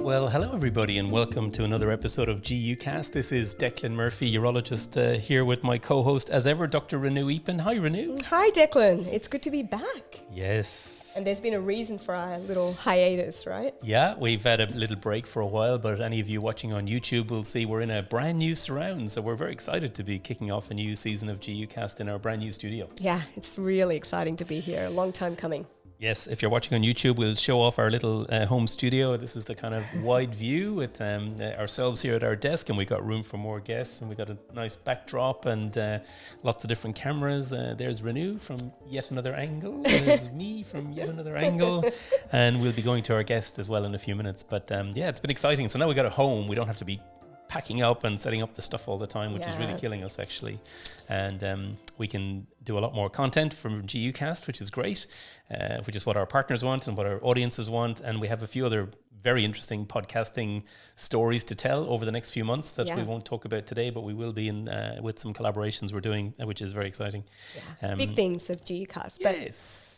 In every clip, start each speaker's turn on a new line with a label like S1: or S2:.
S1: Well, hello everybody and welcome to another episode of GUcast. This is Declan Murphy, urologist, here with my co-host as ever, Dr. Renu Eapen. Hi Renu.
S2: Hi Declan, it's good to be back.
S1: Yes.
S2: And there's been a reason for our little hiatus, right?
S1: Yeah, we've had a little break for a while, but any of you watching on YouTube will see we're in a brand new surround. So we're very excited to be kicking off a new season of GUcast in our brand new studio.
S2: Yeah, it's really exciting to be here. A long time coming.
S1: Yes, if you're watching on YouTube, we'll show off our little home studio. This is the kind of wide view with ourselves here at our desk, and we've got room for more guests, and we've got a nice backdrop and lots of different cameras. There's Renu from yet another angle. There's me from yet another angle. And we'll be going to our guest as well in a few minutes. But yeah, it's been exciting. So now we got a home. We don't have to be packing up and setting up the stuff all the time, which is really killing us actually. And we can do a lot more content from GUcast, which is great, which is what our partners want and what our audiences want. And we have a few other very interesting podcasting stories to tell over the next few months that we won't talk about today, but we will be in with some collaborations we're doing, which is very exciting.
S2: Yeah. Big things of GUcast. But
S1: yes.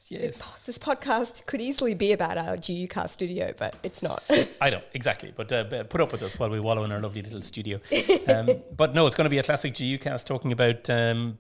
S2: This podcast could easily be about our GUcast studio, but it's not.
S1: I know, exactly. But put up with us while we wallow in our lovely little studio. But no, it's going to be a classic GUcast talking about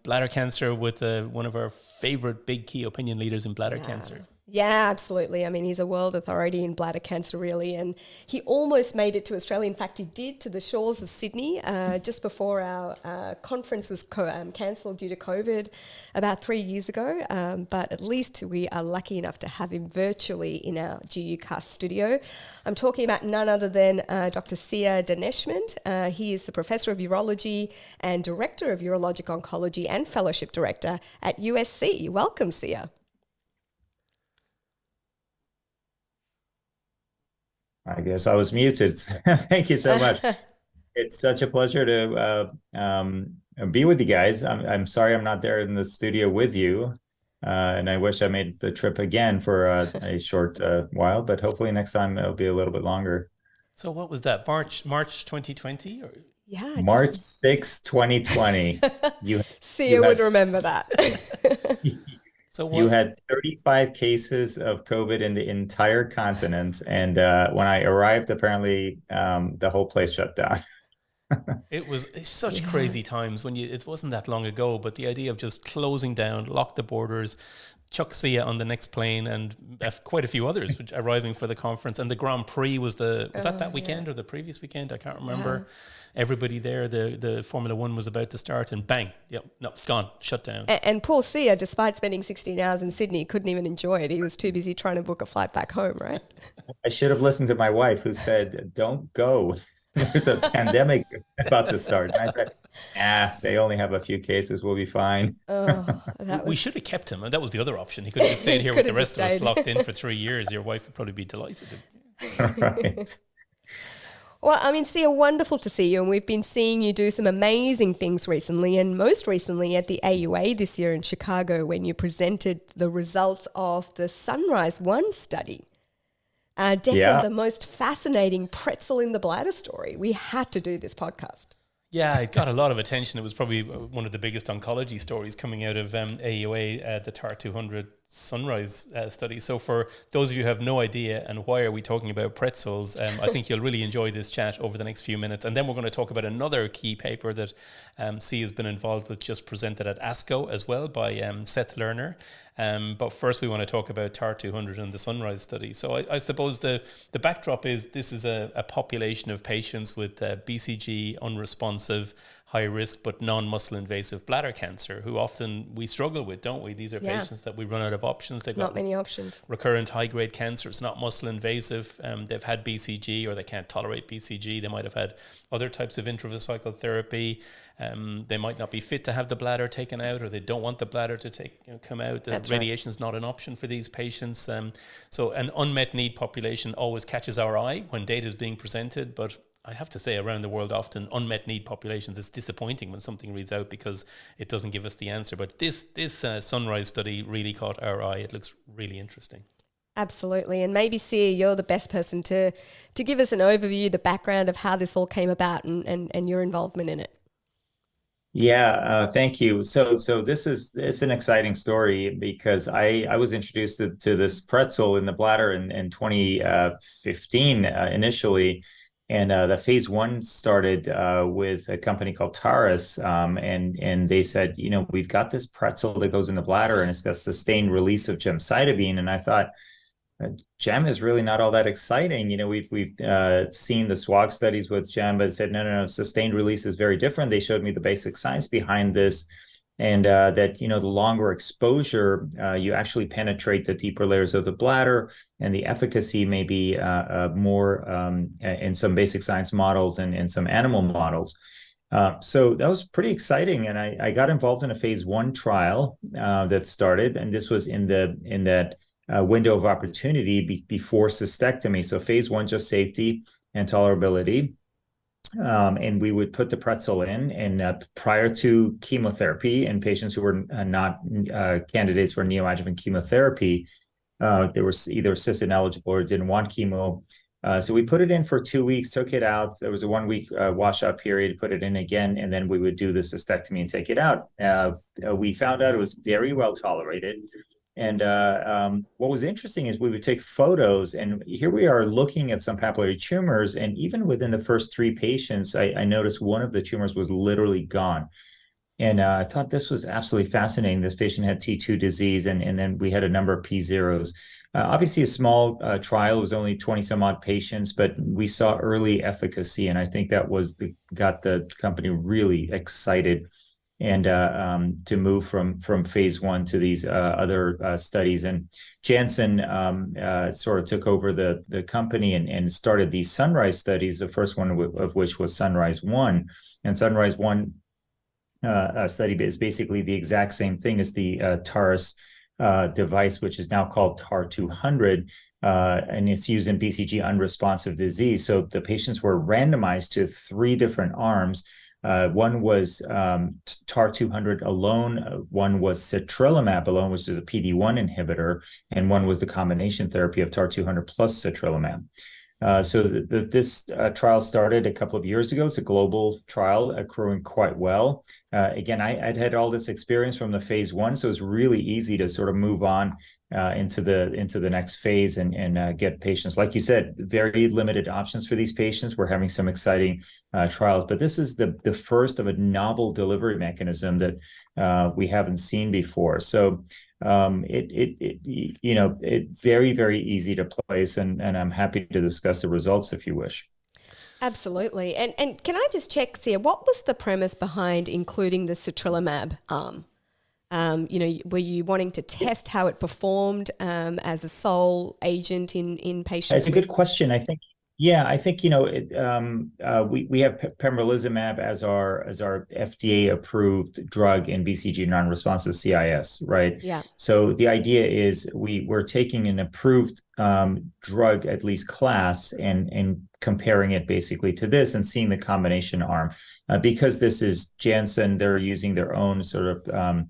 S1: bladder cancer with one of our favorite big key opinion leaders in bladder cancer.
S2: Yeah, absolutely. I mean, he's a world authority in bladder cancer, really, and he almost made it to Australia. In fact, he did, to the shores of Sydney just before our conference was cancelled due to COVID about 3 years ago. But at least we are lucky enough to have him virtually in our GUcast studio. I'm talking about none other than Dr Sia Daneshmand. He is the Professor of Urology and Director of Urologic Oncology and Fellowship Director at USC. Welcome, Sia.
S3: I guess I was muted. Thank you so much. It's such a pleasure to be with you guys. I'm sorry I'm not there in the studio with you. And I wish I made the trip again for a short while, but hopefully next time it'll be a little bit longer.
S1: So what was that, March 2020? Or?
S2: Yeah,
S3: March 6th, 2020.
S2: Sia would remember that.
S3: So you had 35 cases of COVID in the entire continent. And when I arrived, apparently the whole place shut down.
S1: It's such crazy times when it wasn't that long ago, but the idea of just closing down, lock the borders, chuck Sia on the next plane and quite a few others which arriving for the conference. And the Grand Prix was that weekend or the previous weekend? I can't remember. Everybody there, the Formula One was about to start and bang, it's gone, shut down.
S2: And poor Sia, despite spending 16 hours in Sydney, couldn't even enjoy it. He was too busy trying to book a flight back home, right?
S3: I should have listened to my wife who said, don't go. There's a pandemic about to start. And I said, they only have a few cases. We'll be fine.
S1: We should have kept him. And that was the other option. He could have just stayed here with the rest of us locked in for 3 years. Your wife would probably be delighted.
S3: Right.
S2: Well, I mean, Sia, wonderful to see you. And we've been seeing you do some amazing things recently. And most recently at the AUA this year in Chicago when you presented the results of the Sunrise 1 study. Declan, the most fascinating pretzel in the bladder story. We had to do this podcast.
S1: Yeah, it got a lot of attention. It was probably one of the biggest oncology stories coming out of AUA, the TAR 200 Sunrise study. So for those of you who have no idea and why are we talking about pretzels, I think you'll really enjoy this chat over the next few minutes. And then we're going to talk about another key paper that Sia has been involved with, just presented at ASCO as well by Seth Lerner. But first we want to talk about TAR 200 and the Sunrise study. So I suppose the backdrop is this is a population of patients with BCG unresponsive, high risk but non-muscle invasive bladder cancer who often we struggle with, don't we? These are patients that we run out of options. They've got
S2: not many options.
S1: Recurrent high-grade cancer. It's not muscle invasive. They've had BCG or they can't tolerate BCG. They might have had other types of intravesical therapy. They might not be fit to have the bladder taken out, or they don't want the bladder to come out. Radiation is not an option for these patients. So an unmet need population always catches our eye when data is being presented, but I have to say around the world often unmet need populations, it's disappointing when something reads out because it doesn't give us the answer. But this Sunrise study really caught our eye. It looks really interesting.
S2: Absolutely. And maybe, Sia, you're the best person to give us an overview, the background of how this all came about and your involvement in it.
S3: Yeah, thank you. So it's an exciting story because I was introduced to this pretzel in the bladder in 2015 initially, and the phase one started with a company called Taurus, and they said, we've got this pretzel that goes in the bladder and it's got sustained release of gemcitabine, and I thought, GEM is really not all that exciting. We've seen the SWOG studies with GEM, but said no. Sustained release is very different. They showed me the basic science behind this, and that the longer exposure, you actually penetrate the deeper layers of the bladder, and the efficacy may be more in some basic science models and in some animal models. So that was pretty exciting, and I got involved in a phase one trial that started, and this was in that window of opportunity before cystectomy. So phase one, just safety and tolerability. And we would put the pretzel in, and prior to chemotherapy in patients who were not candidates for neoadjuvant chemotherapy, they were either cis ineligible or didn't want chemo. So we put it in for 2 weeks, took it out. There was a 1 week washout period, put it in again, and then we would do the cystectomy and take it out. We found out it was very well tolerated. And what was interesting is we would take photos, and here we are looking at some papillary tumors. And even within the first 3 patients, I noticed one of the tumors was literally gone. And I thought this was absolutely fascinating. This patient had T2 disease, and then we had a number of P0s. Obviously, a small trial. It was only 20 some odd patients, but we saw early efficacy. And I think that got the company really excited, and to move from phase one to these other studies. And Janssen sort of took over the company and started these Sunrise studies, the first one of which was Sunrise 1. And Sunrise 1 study is basically the exact same thing as the Taurus device, which is now called TAR-200, and it's used in BCG unresponsive disease. So the patients were randomized to 3 different arms. One was TAR-200 alone, one was citrilimab alone, which is a PD-1 inhibitor, and one was the combination therapy of TAR-200 plus citrilimab. So this trial started a couple of years ago. It's a global trial accruing quite well. Again, I'd had all this experience from the phase one, so it's really easy to sort of move on into the next phase and get patients. Like you said, very limited options for these patients. We're having some exciting trials, but this is the first of a novel delivery mechanism that we haven't seen before. So it's very, very easy to place, and I'm happy to discuss the results if you wish.
S2: Absolutely. And can I just check, Sia, what was the premise behind including the citrilimab arm? Were you wanting to test how it performed as a sole agent in patients?
S3: That's a good question. I think we have pembrolizumab as our FDA approved drug in BCG non-responsive CIS, right?
S2: Yeah.
S3: So the idea is we're taking an approved drug, at least class, and comparing it basically to this and seeing the combination arm. Because this is Janssen, they're using their own sort of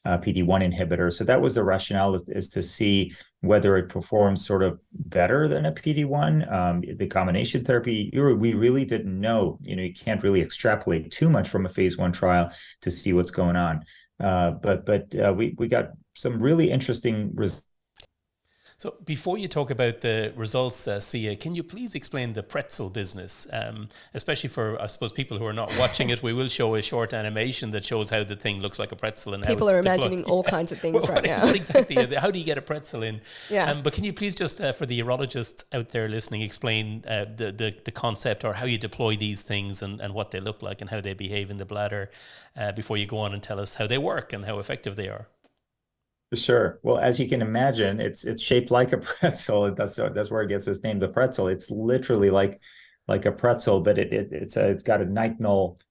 S3: PD-1 inhibitor. So that was the rationale, is to see whether it performs sort of better than a PD-1. The combination therapy, we really didn't know. You can't really extrapolate too much from a phase one trial to see what's going on. But we got some really interesting results.
S1: So before you talk about the results, Sia, can you please explain the pretzel business, especially for, I suppose, people who are not watching it? We will show a short animation that shows how the thing looks like a pretzel. And
S2: people
S1: how
S2: are imagining all kinds of things right now.
S1: Exactly. How do you get a pretzel in?
S2: Yeah.
S1: But can you please just, for the urologists out there listening, explain the concept, or how you deploy these things and what they look like and how they behave in the bladder before you go on and tell us how they work and how effective they are?
S3: Sure. Well, as you can imagine, it's shaped like a pretzel. That's where it gets its name, the pretzel. It's literally like a pretzel, but it's got a nitinol.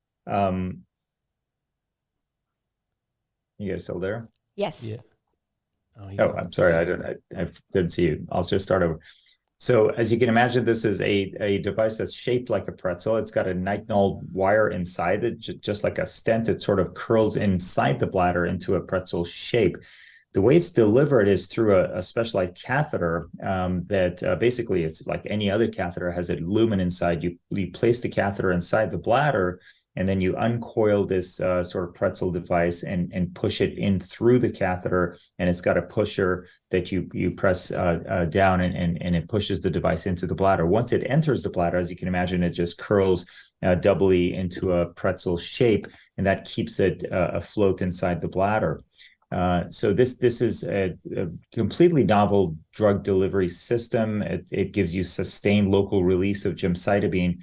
S3: You guys still there?
S2: Yes.
S1: Yeah.
S3: Oh, I'm sorry. I didn't see you. I'll just start over. So as you can imagine, this is a device that's shaped like a pretzel. It's got a nitinol wire inside it, just like a stent. It sort of curls inside the bladder into a pretzel shape. The way it's delivered is through a specialized catheter that basically it's like any other catheter, has a lumen inside. You place the catheter inside the bladder, and then you uncoil this sort of pretzel device and push it in through the catheter, and it's got a pusher that you press down, and it pushes the device into the bladder. Once it enters the bladder, as you can imagine, it just curls doubly into a pretzel shape, and that keeps it afloat inside the bladder. So this is a completely novel drug delivery system. It gives you sustained local release of gemcitabine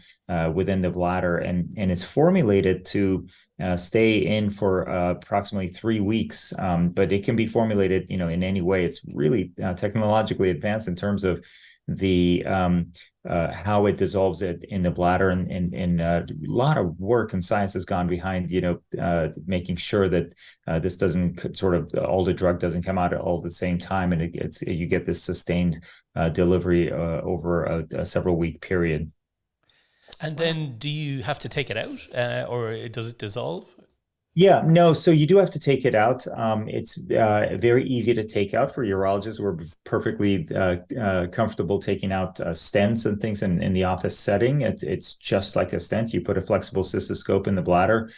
S3: within the bladder, and it's formulated to stay in for approximately 3 weeks. But it can be formulated, in any way. It's really technologically advanced in terms of the how it dissolves it in the bladder, and a lot of work and science has gone behind making sure that this doesn't sort of, all the drug doesn't come out all at the same time, and you get this sustained delivery over a several week period.
S1: And then do you have to take it out, or does it dissolve?
S3: Yeah, no. So you do have to take it out. It's very easy to take out for urologists. We're perfectly comfortable taking out stents and things in the office setting. It's just like a stent. You put a flexible cystoscope in the bladder,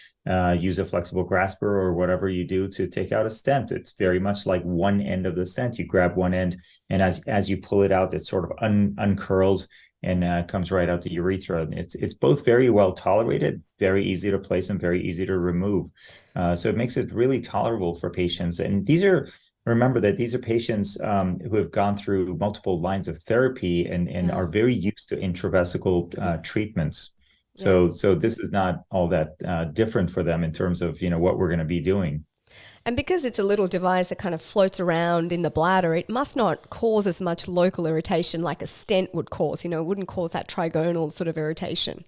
S3: use a flexible grasper or whatever you do to take out a stent. It's very much like one end of the stent. You grab one end, and as you pull it out, it sort of uncurls and comes right out the urethra. It's both very well tolerated, very easy to place, and very easy to remove. So it makes it really tolerable for patients. And remember that these are patients who have gone through multiple lines of therapy and are very used to intravesical treatments. So this is not all that different for them in terms of what we're going to be doing.
S2: And because it's a little device that kind of floats around in the bladder, it must not cause as much local irritation like a stent would cause. It wouldn't cause that trigonal sort of irritation.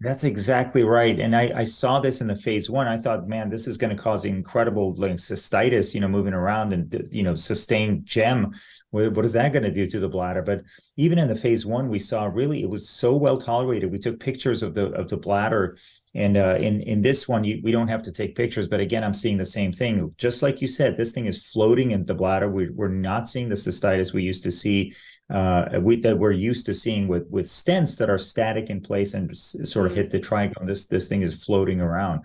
S3: That's exactly right. And I saw this in the phase 1. I thought, man, this is going to cause incredible cystitis, moving around, and, sustained gem. What is that going to do to the bladder? But even in the phase 1, we saw really it was so well tolerated. We took pictures of the bladder. And in this one, we don't have to take pictures. But again, I'm seeing the same thing. Just like you said, this thing is floating in the bladder. We're not seeing the cystitis we used to see, that we're used to seeing with stents that are static in place and sort of hit the triangle. This thing is floating around.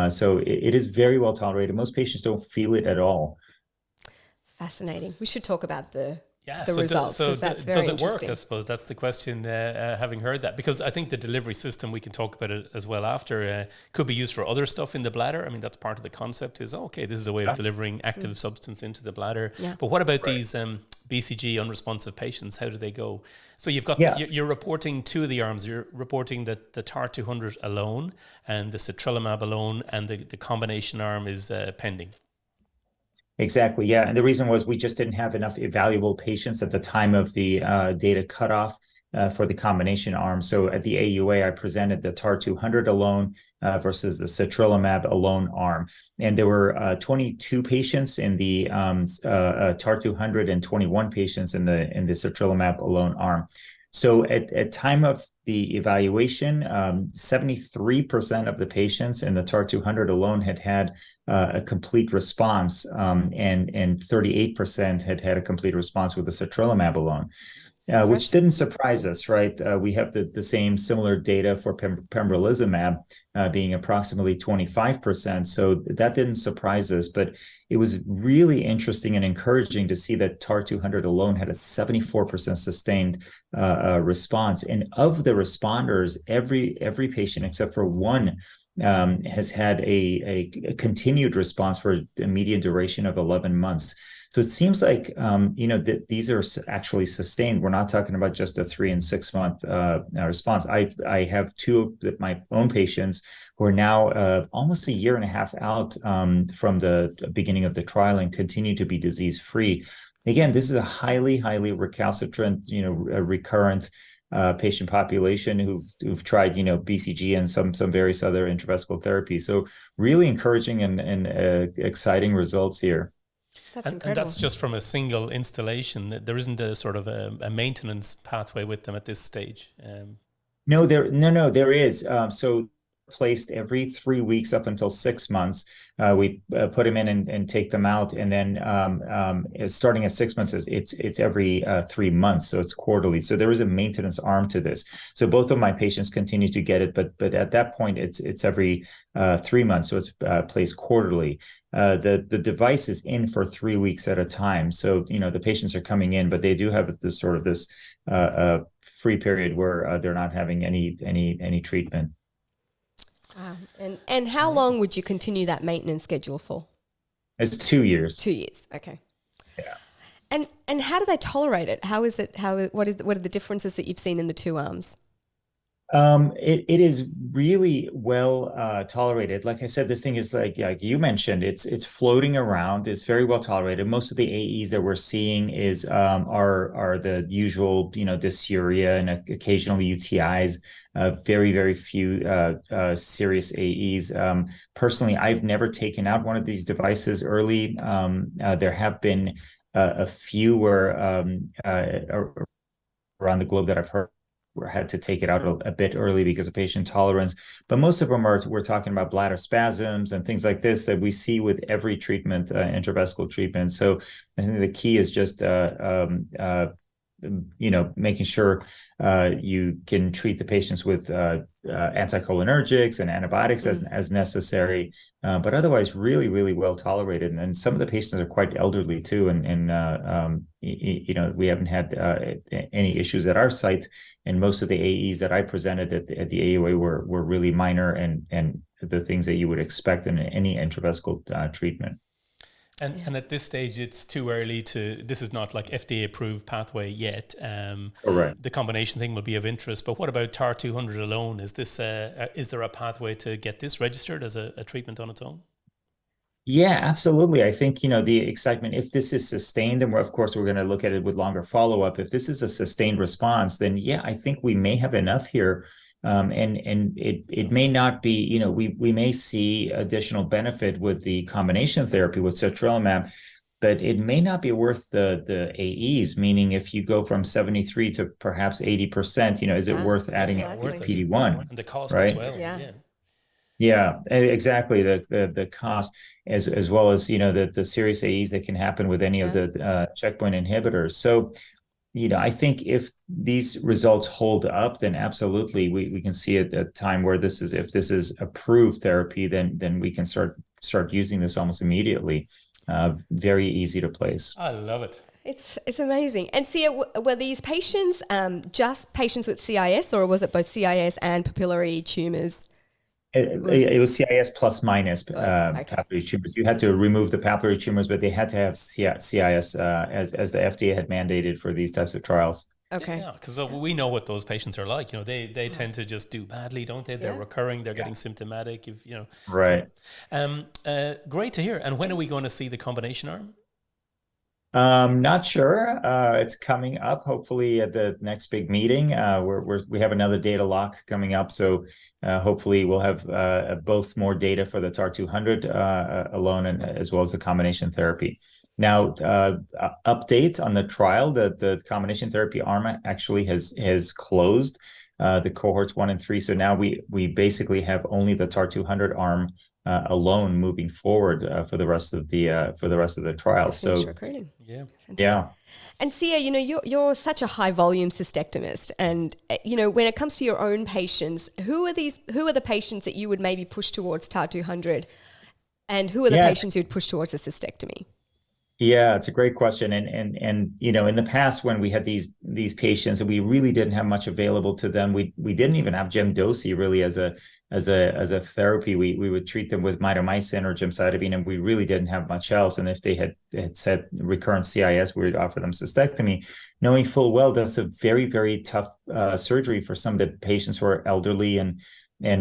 S3: So it is very well tolerated. Most patients don't feel it at all.
S2: Fascinating. We should talk about the
S1: so
S2: results. That's very
S1: does it work?
S2: interesting.
S1: I suppose that's the question, having heard that, because I think the delivery system, we can talk about it as well after, could be used for other stuff in the bladder. I mean, that's part of the concept is, okay, this is a way of delivering active substance into the bladder. Yeah. But what about these BCG unresponsive patients? How do they go? So you've got, you're reporting two of the arms. You're reporting that the TAR-200 alone and the citrilimab alone, and the combination arm is pending.
S3: Exactly. Yeah. And the reason was we just didn't have enough evaluable patients at the time of the data cutoff for the combination arm. So at the AUA, I presented the TAR-200 alone versus the citrilimab alone arm. And there were 22 patients in the TAR-200 and 21 patients in the citrilimab alone arm. So at time of the evaluation, 73% of the patients in the TAR-200 alone had a complete response, and 38% had a complete response with the citrilimab alone, which didn't surprise us, right? We have the same similar data for pembrolizumab being approximately 25%. So that didn't surprise us, but it was really interesting and encouraging to see that TAR-200 alone had a 74% sustained response. And of the responders, every patient except for one has had a continued response for a median duration of 11 months. So it seems like, that these are actually sustained. We're not talking about just a 3 and 6 month response. I have two of my own patients who are now almost a year and a half out from the beginning of the trial and continue to be disease free. Again, this is a highly, highly recalcitrant, recurrent patient population who've tried, BCG and some various other intravesical therapies. So really encouraging and exciting results here.
S2: That's incredible.
S1: And that's just from a single installation. There isn't a sort of a maintenance pathway with them at this stage.
S3: No, there is. So placed every 3 weeks up until 6 months. We put them in and take them out, and then starting at 6 months, it's every 3 months, so it's quarterly. So there is a maintenance arm to this. So both of my patients continue to get it, but at that point, it's every 3 months, so it's placed quarterly. The device is in for 3 weeks at a time. So the patients are coming in, but they do have this sort of this free period where they're not having any treatment.
S2: And how long would you continue that maintenance schedule for?
S3: It's 2 years.
S2: 2 years, okay.
S3: Yeah.
S2: And how do they tolerate it? How is it? What are the differences that you've seen in the two arms?
S3: It is really well tolerated. Like I said, this thing is like you mentioned, it's floating around. It's very well tolerated. Most of the AEs that we're seeing is are the usual, dysuria and occasionally UTIs. Very, very few serious AEs. Personally, I've never taken out one of these devices early. There have been a few where around the globe that I've heard had to take it out a bit early because of patient tolerance. But most of them we're talking about bladder spasms and things like this that we see with every treatment, intravesical treatment. So I think the key is just making sure you can treat the patients with anticholinergics and antibiotics as necessary, but otherwise really, really well tolerated. And some of the patients are quite elderly too, and we haven't had any issues at our site. And most of the AEs that I presented at the AUA were really minor and the things that you would expect in any intravesical treatment.
S1: And at this stage, it's too early this is not like FDA approved pathway yet.
S3: Correct.
S1: The combination thing will be of interest, but what about TAR-200 alone? Is there a pathway to get this registered as a treatment on its own?
S3: Yeah, absolutely. I think, the excitement, if this is sustained, and of course, we're going to look at it with longer follow-up. If this is a sustained response, then yeah, I think we may have enough here. And it may not be, we may see additional benefit with the combination therapy with sertralimab, but it may not be worth the AEs, meaning if you go from 73 to perhaps 80%, is it worth adding a PD-1?
S1: And the cost
S3: right?
S1: as well.
S3: Yeah, exactly. The cost as well as, the serious AEs that can happen with any of the checkpoint inhibitors. So, I think if these results hold up, then absolutely we can see at a time where if this is approved therapy, then we can start using this almost immediately. Very easy to place.
S1: I love it.
S2: It's amazing. And Sia, were these patients just patients with CIS, or was it both CIS and papillary tumors?
S3: It was CIS plus minus papillary tumors. You had to remove the papillary tumors, but they had to have CIS as the FDA had mandated for these types of trials.
S2: Okay.
S1: Yeah, because we know what those patients are like. They tend to just do badly, don't they? They're recurring. They're getting symptomatic.
S3: Right.
S1: So, great to hear. And when are we going to see the combination arm?
S3: Not sure. It's coming up, hopefully at the next big meeting. We have another data lock coming up, so hopefully we'll have both more data for the TAR-200 alone and as well as the combination therapy. Now, update on the trial. The combination therapy arm actually has closed the cohorts 1 and 3. So now we basically have only the TAR-200 arm alone moving forward for the rest of the trial. So
S2: recruiting.
S3: Yeah.
S2: And Sia, you're such a high volume cystectomist, and when it comes to your own patients, who are the patients that you would maybe push towards TAR-200, and who are the patients you'd push towards a cystectomy?
S3: Yeah, it's a great question. And in the past when we had these patients and we really didn't have much available to them, we didn't even have gemdosi really as a therapy. We would treat them with mitomycin or gemcitabine, and we really didn't have much else. And if they had said recurrent CIS, we would offer them cystectomy, knowing full well that's a very, very tough surgery for some of the patients who are elderly and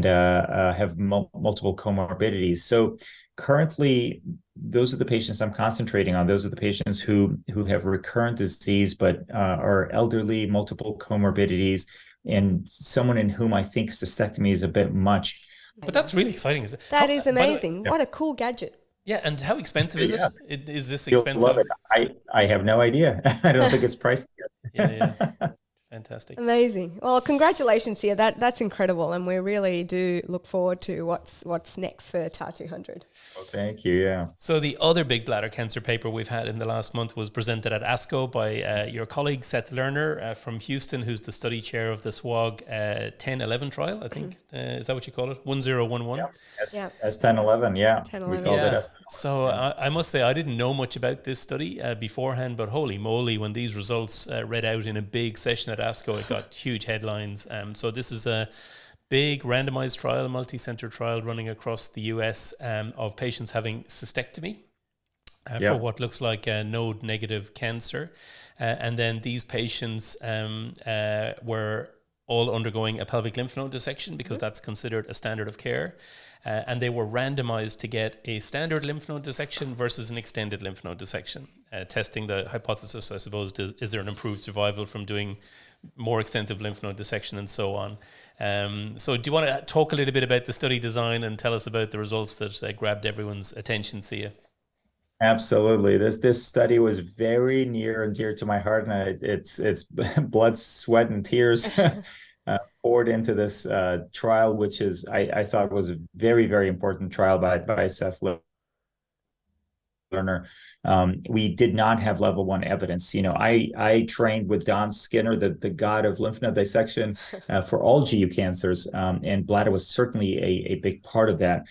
S3: have multiple comorbidities. So currently, those are the patients I'm concentrating on. Those are the patients who have recurrent disease, but are elderly, multiple comorbidities, and someone in whom I think cystectomy is a bit much.
S1: But that's really exciting.
S2: That is amazing. What a cool gadget.
S1: Yeah, and how expensive is it? Is this
S3: You'll
S1: expensive?
S3: love it. I have no idea. I don't think it's priced yet.
S1: Yeah. Fantastic. fantastic.
S2: Amazing. Well, congratulations, Sia. That's incredible, and we really do look forward to what's next for TAR 200.
S3: Well, thank you. Yeah.
S1: So the other big bladder cancer paper we've had in the last month was presented at ASCO by your colleague Seth Lerner from Houston, who's the study chair of the SWOG 1011 trial, I think. Is that what you call it? 1011?
S3: Yeah. S1011, yeah.
S2: 1011.
S3: We called it S1011.
S1: So I must say, I didn't know much about this study beforehand, but holy moly, when these results read out in a big session at ASCO, it got huge headlines. So this is a big randomized trial, multi-center trial running across the US of patients having cystectomy for what looks like a node-negative cancer. And then these patients were all undergoing a pelvic lymph node dissection because that's considered a standard of care. And they were randomized to get a standard lymph node dissection versus an extended lymph node dissection, testing the hypothesis, I suppose, is there an improved survival from doing more extensive lymph node dissection and so on. So do you want to talk a little bit about the study design and tell us about the results that grabbed everyone's attention, Sia?
S3: Absolutely. This study was very near and dear to my heart, and it's blood, sweat, and tears poured into this trial, which is I thought was a very, very important trial by Seth Lerner. We did not have level 1 evidence. I trained with Don Skinner, the god of lymph node dissection, for all GU cancers, and bladder was certainly a big part of that.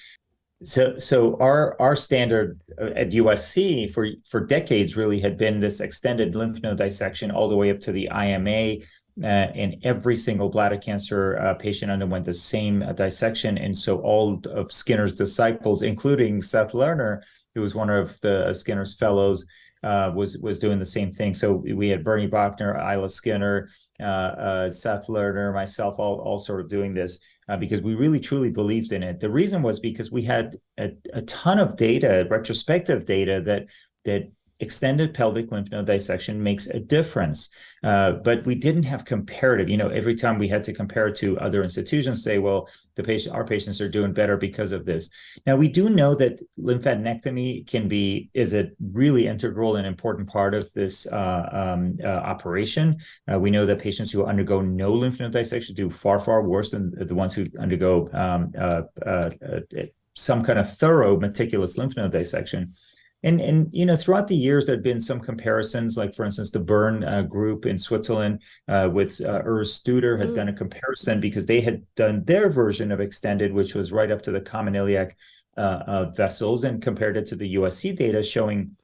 S3: So our standard at USC for decades really had been this extended lymph node dissection all the way up to the IMA, and every single bladder cancer patient underwent the same dissection. And so all of Skinner's disciples, including Seth Lerner, who was one of the Skinner's fellows, was doing the same thing. So we had Bernie Bachner, Isla Skinner, Seth Lerner, myself, all sort of doing this because we really truly believed in it. The reason was because we had a ton of data, retrospective data, that extended pelvic lymph node dissection makes a difference. But we didn't have comparative. Every time we had to compare it to other institutions, say, well, our patients are doing better because of this. Now, we do know that lymphadenectomy is a really integral and important part of this operation. We know that patients who undergo no lymph node dissection do far, far worse than the ones who undergo some kind of thorough, meticulous lymph node dissection. And throughout the years, there had been some comparisons, like, for instance, the Bern group in Switzerland with Urs Studer had done a comparison because they had done their version of extended, which was right up to the common iliac vessels, and compared it to the USC data showing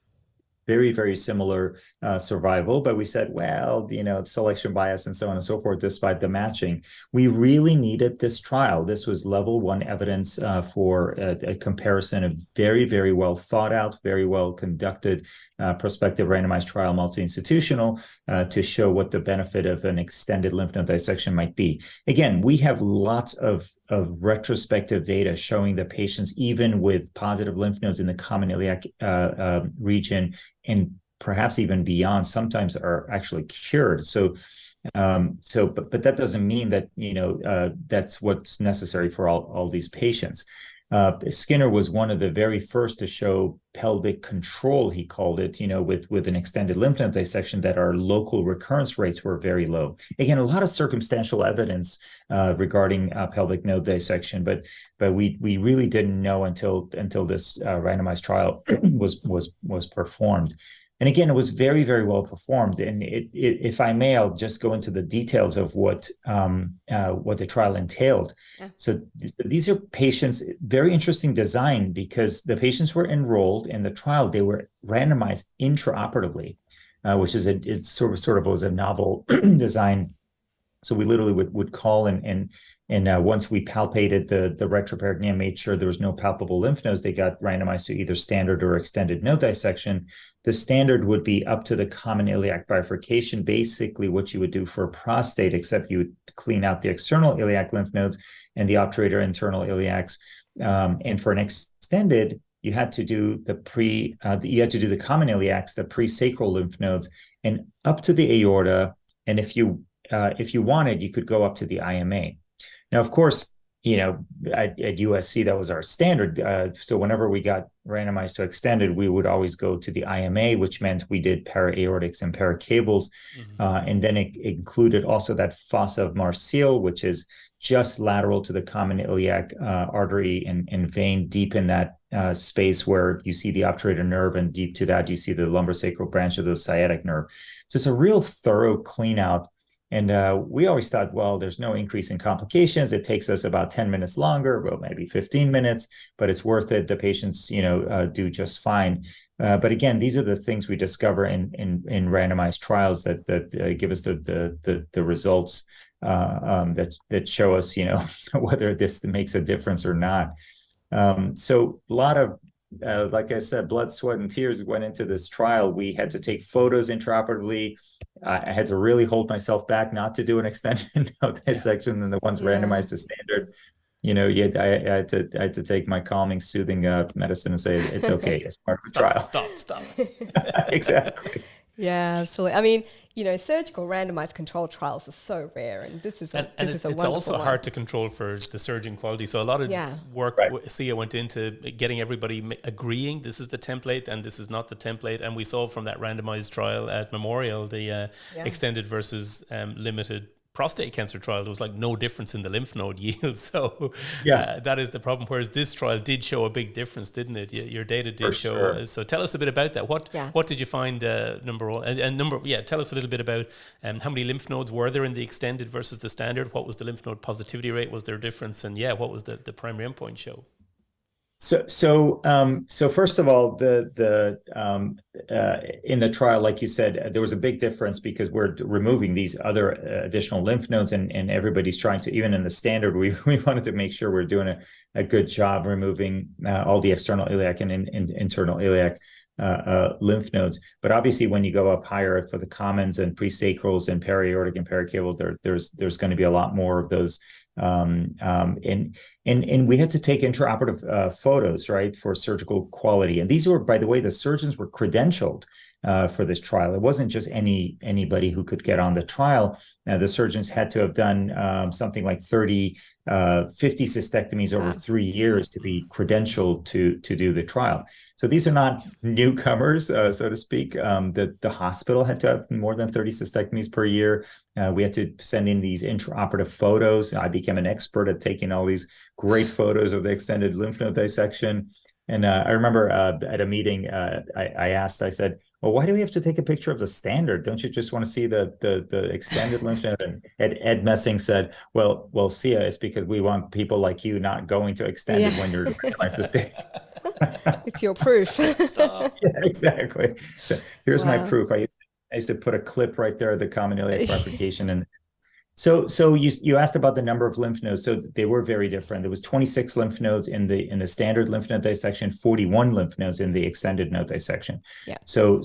S3: very, very similar survival. But we said, well, selection bias and so on and so forth, despite the matching. We really needed this trial. This was level 1 evidence for a comparison of very, very well thought out, very well conducted prospective randomized trial, multi-institutional, to show what the benefit of an extended lymph node dissection might be. Again, we have lots of retrospective data showing that patients, even with positive lymph nodes in the common iliac region and perhaps even beyond, sometimes are actually cured. But that doesn't mean that that's what's necessary for all these patients. Skinner was one of the very first to show pelvic control, he called it, with an extended lymph node dissection, that our local recurrence rates were very low. Again, a lot of circumstantial evidence regarding pelvic node dissection, but we really didn't know until this randomized trial was performed. And again, it was very, very well performed. And if I may, I'll just go into the details of what the trial entailed. Yeah. So these are patients, very interesting design, because the patients were enrolled in the trial. They were randomized intraoperatively, which is it's sort of was a novel design. So we literally would call and once we palpated the retroperitoneum, made sure there was no palpable lymph nodes, they got randomized to either standard or extended node dissection. The standard would be up to the common iliac bifurcation, basically what you would do for a prostate, except you would clean out the external iliac lymph nodes and the obturator internal iliacs. And for an extended, you had to do the common iliacs, the pre-sacral lymph nodes, and up to the aorta. And if you wanted, you could go up to the IMA. Now, of course, at USC, that was our standard. So whenever we got randomized to extended, we would always go to the IMA, which meant we did para-aortics and paracables. And then it included also that fossa of Marseille, which is just lateral to the common iliac artery and vein, deep in that space where you see the obturator nerve, and deep to that, you see the lumbosacral branch of the sciatic nerve. So it's a real thorough clean out. And we always thought, well, there's no increase in complications. It takes us about 10 minutes longer, well, maybe 15 minutes, but it's worth it. The patients, do just fine. But again, these are the things we discover in randomized trials that give us the results that show us, whether this makes a difference or not. So a lot of, like I said, blood, sweat, and tears went into this trial. We had to take photos intraoperatively. I had to really hold myself back not to do an extended node dissection than the ones randomized to standard. I had to take my calming, soothing medicine and say it's okay. It's part of the trial.
S1: Stop.
S3: Exactly.
S2: Yeah, absolutely. I mean, surgical randomized controlled trials are so rare, and this is a
S1: it's also hard to control for the surgeon quality. So a lot of work Sia went into getting everybody agreeing this is the template and this is not the template. And we saw from that randomized trial at Memorial, the extended versus limited prostate cancer trial, there was like no difference in the lymph node yield. So that is the problem. Whereas this trial did show a big difference, didn't it? Your data did show. Sure. So tell us a bit about that. What did you find, number one? Tell us a little bit about how many lymph nodes were there in the extended versus the standard? What was the lymph node positivity rate? Was there a difference? And what was the primary endpoint show?
S3: So first of all, in the trial, like you said, there was a big difference because we're removing these other additional lymph nodes, and everybody's trying to, even in the standard, we wanted to make sure we're doing a good job removing all the external iliac and internal iliac lymph nodes. But obviously, when you go up higher for the commons and presacrals and periaortic and pericable, there's going to be a lot more of those. And we had to take intraoperative photos, right, for surgical quality. And these were, by the way, the surgeons were credentialed for this trial. It wasn't just anybody who could get on the trial. The surgeons had to have done something like 50 cystectomies over 3 years to be credentialed to do the trial. So these are not newcomers, so to speak. The hospital had to have more than 30 cystectomies per year. We had to send in these intraoperative photos. I became an expert at taking all these great photos of the extended lymph node dissection. And I remember at a meeting, I said, well, why do we have to take a picture of the standard? Don't you just want to see the extended lymph node? And Ed Messing said, well, Sia, it's because we want people like you not going to extended when you're randomized to stage.
S2: It's your proof.
S1: Stop.
S3: Yeah, exactly. So here's my proof. I used to put a clip right there, the common iliac bifurcation. And so you asked about the number of lymph nodes. So they were very different. There was 26 lymph nodes in the standard lymph node dissection, 41 lymph nodes in the extended node dissection. Yeah. So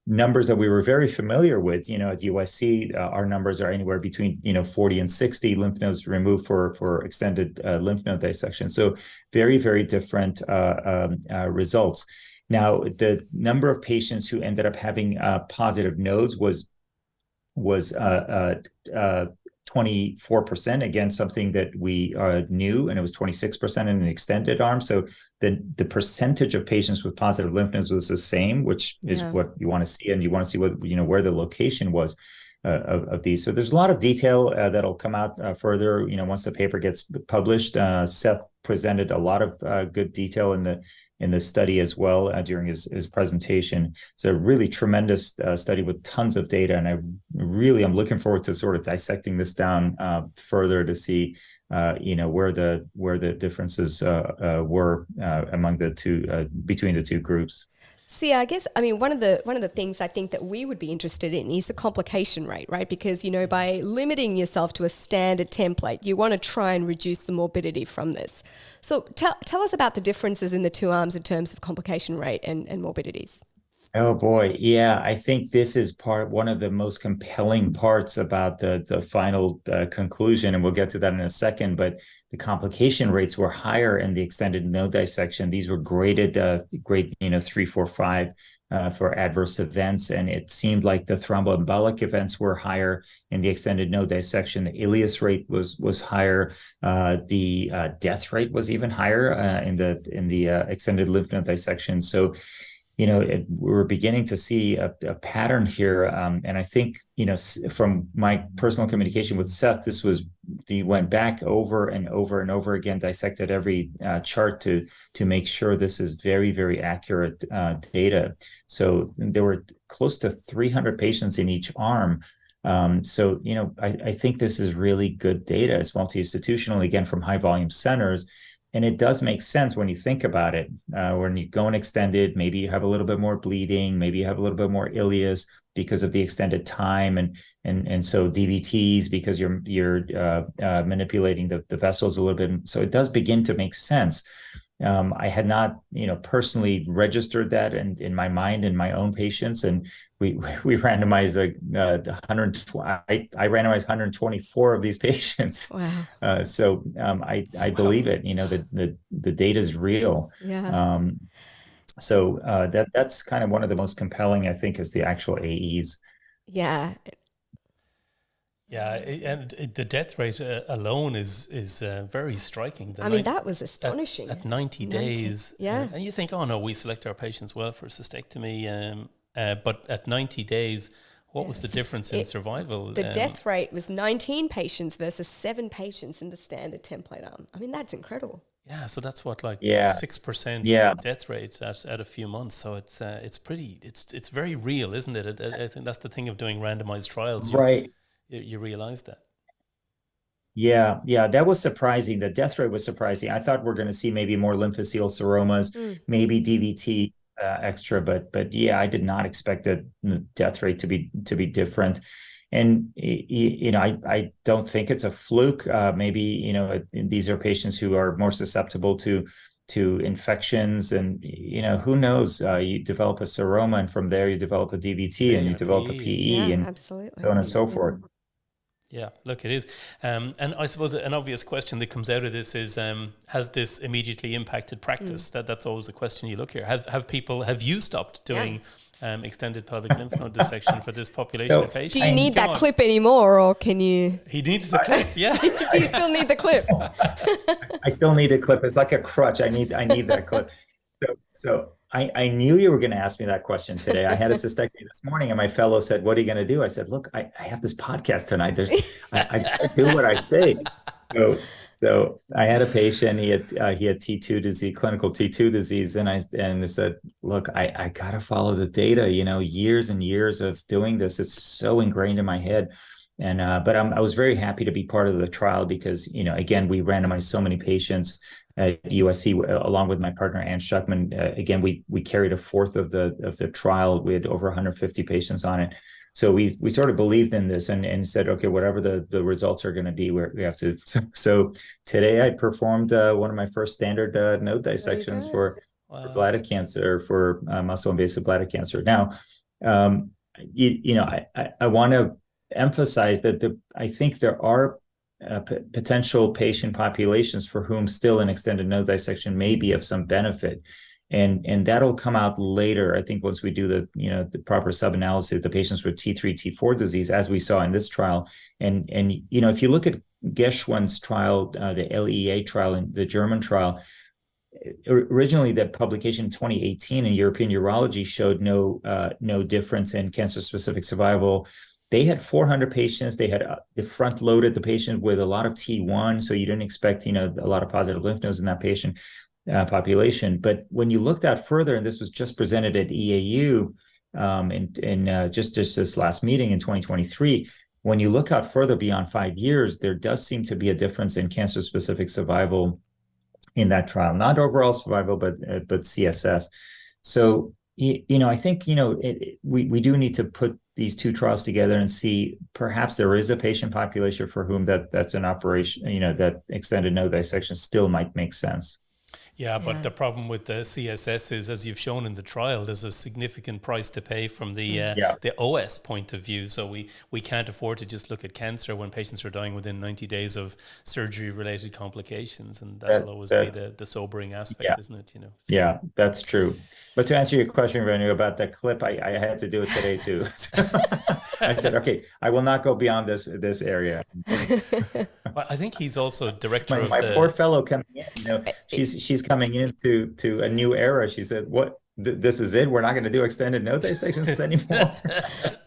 S3: numbers that we were very familiar with, at USC, our numbers are anywhere between 40 and 60 lymph nodes removed for extended lymph node dissection. So very, very different results. Now, the number of patients who ended up having positive nodes was 24%, again, something that we knew, and it was 26% in an extended arm. So the percentage of patients with positive lymph nodes was the same, which is what you want to see, and you want to see what where the location was of these. So there's a lot of detail that'll come out further. Once the paper gets published. Seth presented a lot of good detail in the study as well during his presentation. It's a really tremendous study with tons of data, and I'm looking forward to sort of dissecting this down further to see where the differences were among the two between the two groups.
S2: See, I guess, one of the things I think that we would be interested in is the complication rate, right? Because, by limiting yourself to a standard template, you want to try and reduce the morbidity from this. So tell us about the differences in the two arms in terms of complication rate and morbidities.
S3: Oh boy, yeah. I think this is one of the most compelling parts about the final conclusion, and we'll get to that in a second. But the complication rates were higher in the extended node dissection. These were graded grade 3, 4, 5 for adverse events, and it seemed like the thromboembolic events were higher in the extended node dissection. The ileus rate was higher. The death rate was even higher in the extended lymph node dissection. So we're beginning to see a pattern here. And I think, from my personal communication with Seth, he went back over and over and over again, dissected every chart to make sure this is very, very accurate data. So there were close to 300 patients in each arm. I think this is really good data. It's multi-institutional, again, from high volume centers. And it does make sense when you think about it. When you go and extended, maybe you have a little bit more bleeding, maybe you have a little bit more ileus because of the extended time, and so DVTs because you're manipulating the vessels a little bit. So it does begin to make sense. I had not, personally registered that in my mind in my own patients, and we randomized I randomized 124 of these patients.
S2: Wow.
S3: I believe it. The data is real.
S2: Yeah.
S3: That's kind of one of the most compelling, I think, is the actual AEs.
S2: Yeah.
S1: Yeah, and the death rate alone is very striking.
S2: I mean, that was astonishing.
S1: At 90 days.
S2: Yeah.
S1: And you think, oh no, we select our patients well for cystectomy. But at 90 days, what was the difference in survival?
S2: The death rate was 19 patients versus 7 patients in the standard template arm. I mean, that's incredible.
S1: Yeah, so that's what 6% death rates at a few months. So it's very real, isn't it? I think that's the thing of doing randomized trials.
S3: Right.
S1: You realize that.
S3: Yeah, that was surprising. The death rate was surprising. I thought we're going to see maybe more lymphocytal seromas, maybe DVT extra, but yeah, I did not expect the death rate to be different. And I don't think it's a fluke. Maybe these are patients who are more susceptible to infections, and who knows, you develop a seroma, and from there you develop a DVT, and you develop a PE, and
S2: absolutely,
S3: so on and so forth.
S1: Yeah, look, it is. And I suppose an obvious question that comes out of this is, has this immediately impacted practice? That's always the question you look here. Have you stopped doing extended pelvic lymph node dissection for this population of patients?
S2: Do you need that clip anymore, or can you?
S1: He needs the clip, yeah.
S2: Do you still need the clip?
S3: I still need a clip. It's like a crutch. I need that clip. So I knew you were going to ask me that question today. I had a cystectomy this morning, and my fellow said, "What are you going to do?" I said, "Look, I have this podcast tonight. I do what I say." So I had a patient. He had T2 disease, clinical T2 disease, and I said, "Look, I got to follow the data. Years and years of doing this. It's so ingrained in my head." And but I was very happy to be part of the trial because again, we randomized so many patients at USC along with my partner Ann Schuckman. Again, we carried a fourth of the trial. We had over 150 patients on it, so we sort of believed in this and said, okay, whatever the results are going to be, we have to. So today I performed one of my first standard node dissections for bladder cancer, for muscle-invasive bladder cancer. Now, I want to emphasize that I think there are potential patient populations for whom still an extended node dissection may be of some benefit, and that'll come out later. I think once we do the proper sub-analysis of the patients with T3, T4 disease, as we saw in this trial, and if you look at Geschwin's trial, the LEA trial and the German trial. Originally, the publication in 2018 in European Urology showed no difference in cancer-specific survival. They had 400 patients. They had front-loaded the patient with a lot of T1, so you didn't expect, a lot of positive lymph nodes in that patient population. But when you looked out further, and this was just presented at EAU in just this last meeting in 2023, when you look out further beyond 5 years, there does seem to be a difference in cancer-specific survival in that trial, not overall survival, but CSS. So, I think, we do need to put these two trials together and see perhaps there is a patient population for whom that's an operation, that extended node dissection still might make sense.
S1: Yeah, but the problem with the CSS is, as you've shown in the trial, there's a significant price to pay from the OS point of view. So we can't afford to just look at cancer when patients are dying within 90 days of surgery-related complications, and that'll always be the sobering aspect, isn't it?
S3: Yeah, that's true. But to answer your question, Renu, about the clip, I had to do it today too. So I said, okay, I will not go beyond this area.
S1: Well, I think he's also director of
S3: my poor fellow coming in. She's coming into a new era. She said, "What? This is it? We're not going to do extended node dissections anymore."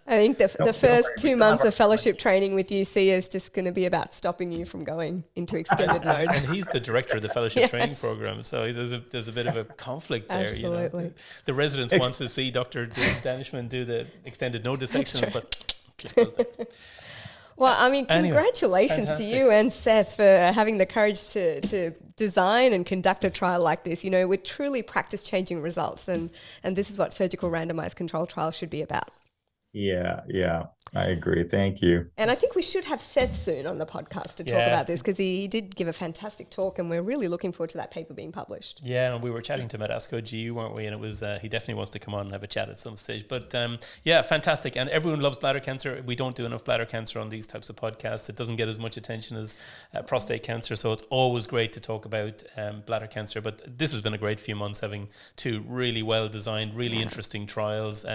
S2: I think the first 2 months of fellowship training with UC is just going to be about stopping you from going into extended node.
S1: And he's the director of the fellowship training program, so there's a bit of a conflict there.
S2: Absolutely.
S1: The residents want to see Dr. Daneshmand do the extended node dissections, but
S2: well, I mean, congratulations to you and Seth for having the courage to design and conduct a trial like this, with truly practice-changing results. And this is what surgical randomized control trials should be about.
S3: Yeah, I agree. Thank you.
S2: And I think we should have Seth soon on the podcast to talk about this, because he did give a fantastic talk, and we're really looking forward to that paper being published. Yeah,
S1: and we were chatting to him at ASCO GU, weren't we? And it was he definitely wants to come on and have a chat at some stage. But fantastic. And everyone loves bladder cancer. We don't do enough bladder cancer on these types of podcasts. It doesn't get as much attention as prostate cancer. So it's always great to talk about bladder cancer. But this has been a great few months, having two really well-designed, really interesting trials.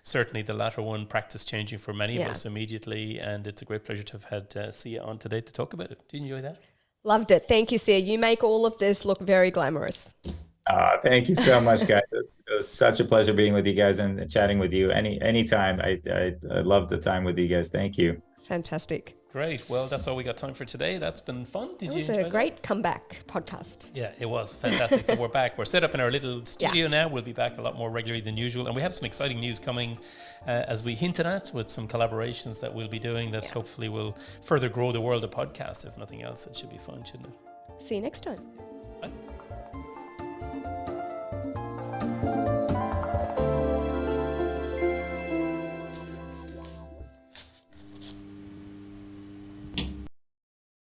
S1: Certainly the latter one, practice-changing for many of us immediately, and it's a great pleasure to have had Sia on today to talk about it. Did you enjoy that? Loved it. Thank you, Sia. You make all of this look very glamorous.
S3: Thank you so much, guys. It was such a pleasure being with you guys and chatting with you anytime. I love the time with you guys. Thank you.
S2: Fantastic.
S1: Great. Well, that's all we got time for today. That's been fun. Did you enjoy
S2: it was a great comeback podcast.
S1: Yeah, it was fantastic. So we're back. We're set up in our little studio now. We'll be back a lot more regularly than usual. And we have some exciting news coming, as we hinted at, with some collaborations that we'll be doing that hopefully will further grow the world of podcasts. If nothing else, it should be fun, shouldn't it?
S2: See you next time.